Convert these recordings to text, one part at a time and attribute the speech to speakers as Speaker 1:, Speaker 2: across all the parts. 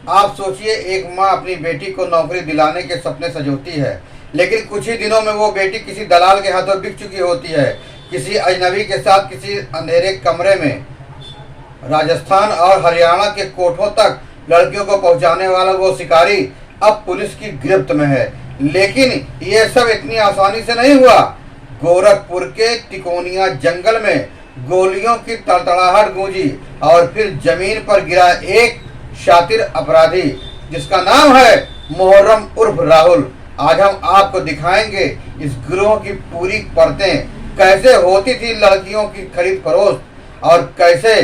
Speaker 1: आप सोचिए, एक माँ अपनी बेटी को नौकरी दिलाने के सपने सजोती है, लेकिन कुछ ही दिनों में वो बेटी किसी दलाल के हाथों बिक चुकी होती है, किसी अजनबी के साथ किसी अंधेरे कमरे में। राजस्थान और हरियाणा के कोठों तक लड़कियों को पहुंचाने वाला वो शिकारी अब पुलिस की गिरफ्त में है। लेकिन ये सब इतनी आसानी से नहीं हुआ। गोरखपुर के तिकोनिया जंगल में गोलियों की तड़तड़ाहट गूंजी और फिर जमीन पर गिरा एक शातिर अपराधी जिसका नाम है मुहर्रम उर्फ राहुल। आज हम आपको दिखाएंगे इस गिरोह की पूरी परतें, कैसे होती थी लड़कियों की खरीद फरोख्त और कैसे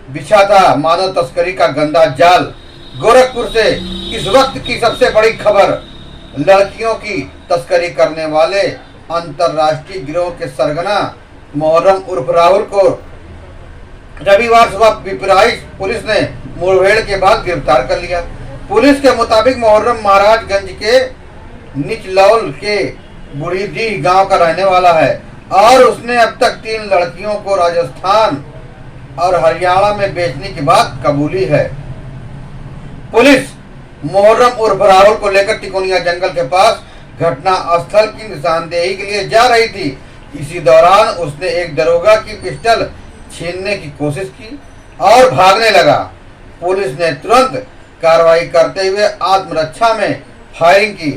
Speaker 1: बिछा था मानव तस्करी का गंदा जाल। गोरखपुर से इस वक्त की सबसे बड़ी खबर, लड़कियों की तस्करी करने वाले अंतर्राष्ट्रीय गिरोह के सरगना मुहर्रम उर्फ राहुल को रविवार सुबह पिपराइच पुलिस ने मुठभेड़ के बाद गिरफ्तार कर लिया। पुलिस के मुताबिक मुहर्रम महाराजगंज के निचलौल के बूढ़ीडीह गांव का रहने वाला है और उसने अब तक 3 लड़कियों को राजस्थान और हरियाणा में बेचने की बात कबूली है। पुलिस मुहर्रम उर्फ राहुल को लेकर तिकोनिया जंगल के पास घटना स्थल की निशानदेही के लिए जा रही थी। इसी दौरान उसने एक दरोगा की पिस्टल छीनने की कोशिश की और भागने लगा। पुलिस ने तुरंत कार्रवाई करते हुए आत्मरक्षा में फायरिंग की,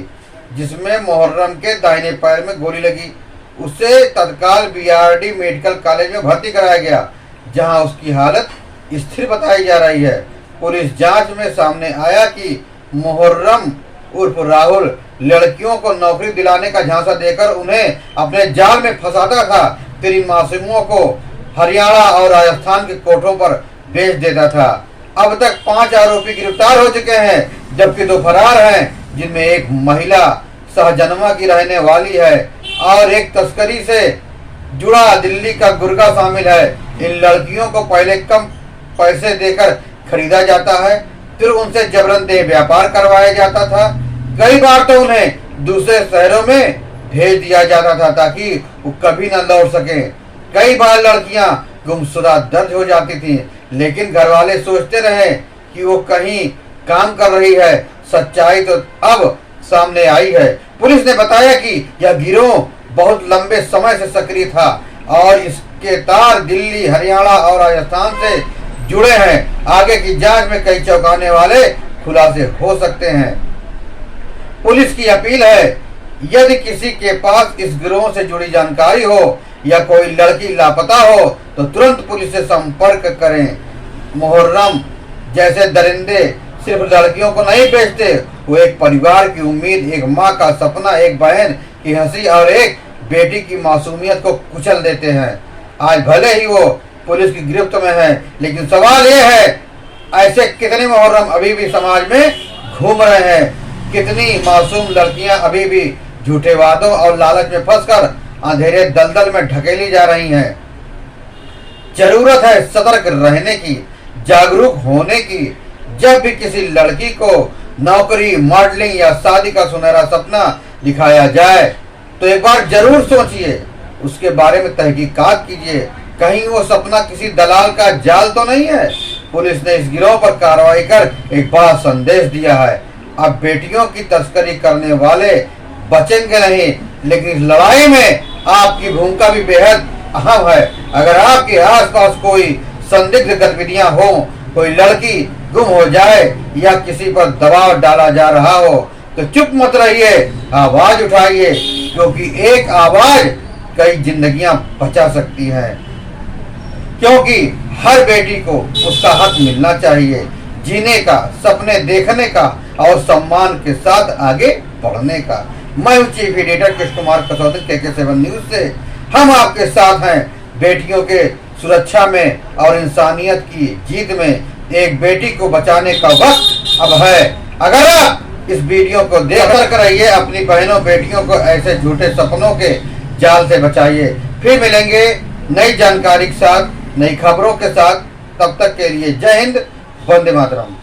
Speaker 1: जिसमें मुहर्रम के दाहिने पैर में गोली लगी। उसे तत्काल बीआरडी मेडिकल कॉलेज में भर्ती कराया गया, जहां उसकी हालत स्थिर बताई जा रही है। पुलिस जांच में सामने आया कि मुहर्रम उर्फ राहुल लड़कियों को नौकरी दिलाने का झांसा देकर उन्हें अपने जाल में फंसाता था, फिर इन मासूमों को हरियाणा और राजस्थान के कोठों पर बेच देता था। अब तक 5 आरोपी गिरफ्तार हो चुके हैं, जबकि 2 फरार हैं, जिनमें एक महिला सहजन्मा की रहने वाली है और एक तस्करी से जुड़ा दिल्ली का गुर्गा शामिल है। इन लड़कियों को पहले कम पैसे देकर खरीदा जाता है, फिर उनसे जबरन देह व्यापार करवाया जाता था। कई बार तो उन्हें दूसरे शहरों में भेज दिया जाता था ताकि वो कभी न लौट सके। कई बार लड़कियां गुमशुदा दर्ज हो जाती थीं, लेकिन घर वाले सोचते रहे कि वो कहीं काम कर रही है। सच्चाई तो अब सामने आई है। पुलिस ने बताया कि यह गिरोह बहुत लंबे समय से सक्रिय था और इसके तार दिल्ली, हरियाणा और राजस्थान से जुड़े हैं। आगे की जांच में कई चौंकाने वाले खुलासे हो सकते हैं। पुलिस की अपील है, यदि किसी के पास इस गिरोह से जुड़ी जानकारी हो या कोई लड़की लापता हो तो तुरंत पुलिस से संपर्क करें। मुहर्रम जैसे दरिंदे सिर्फ लड़कियों को नहीं बेचते, वो एक परिवार की उम्मीद, एक माँ का सपना, एक बहन की हंसी और एक बेटी की मासूमियत को कुचल देते हैं। आज भले ही वो पुलिस की गिरफ्त में है, लेकिन सवाल ये है, ऐसे कितने मुहर्रम अभी भी समाज में घूम रहे हैं? कितनी मासूम लड़कियां अभी भी झूठे वादों और लालच में फंसकर अंधेरे दलदल में ढकेली जा रही हैं? जरूरत है सतर्क रहने की, जागरूक होने की। जब भी किसी लड़की को नौकरी, मॉडलिंग या शादी का सुनहरा सपना दिखाया जाए तो एक बार जरूर सोचिए, उसके बारे में तहकीकात कीजिए, कहीं वो सपना किसी दलाल का जाल तो नहीं है। पुलिस ने इस गिरोह पर कार्रवाई कर एक बड़ा संदेश दिया है। अब बेटियों की तस्करी करने वाले बचेंगे नहीं, लेकिन इस लड़ाई में आपकी भूमिका भी बेहद अहम है। अगर आपके आसपास कोई संदिग्ध गतिविधियां हो, कोई लड़की गुम हो जाए या किसी पर दबाव डाला जा रहा हो तो चुप मत रहिए, आवाज उठाइए, क्योंकि एक आवाज कई जिंदगियां बचा सकती है। क्योंकि हर बेटी को उसका हक मिलना चाहिए, जीने का, सपने देखने का और सम्मान के साथ आगे बढ़ने का। मैं हूं chief editor Krishna Kumar Kasauti, KK7 news से। हम आपके साथ हैं बेटियों के सुरक्षा में और इंसानियत की जीत में। एक बेटी को बचाने का वक्त अब है। अगर आप इस वीडियो को देख रहिए, अपनी बहनों बेटियों को ऐसे झूठे सपनों के जाल से बचाइए। फिर मिलेंगे नई जानकारी के साथ, नई खबरों के साथ। तब तक के लिए जय हिंद, वंदे मातरम।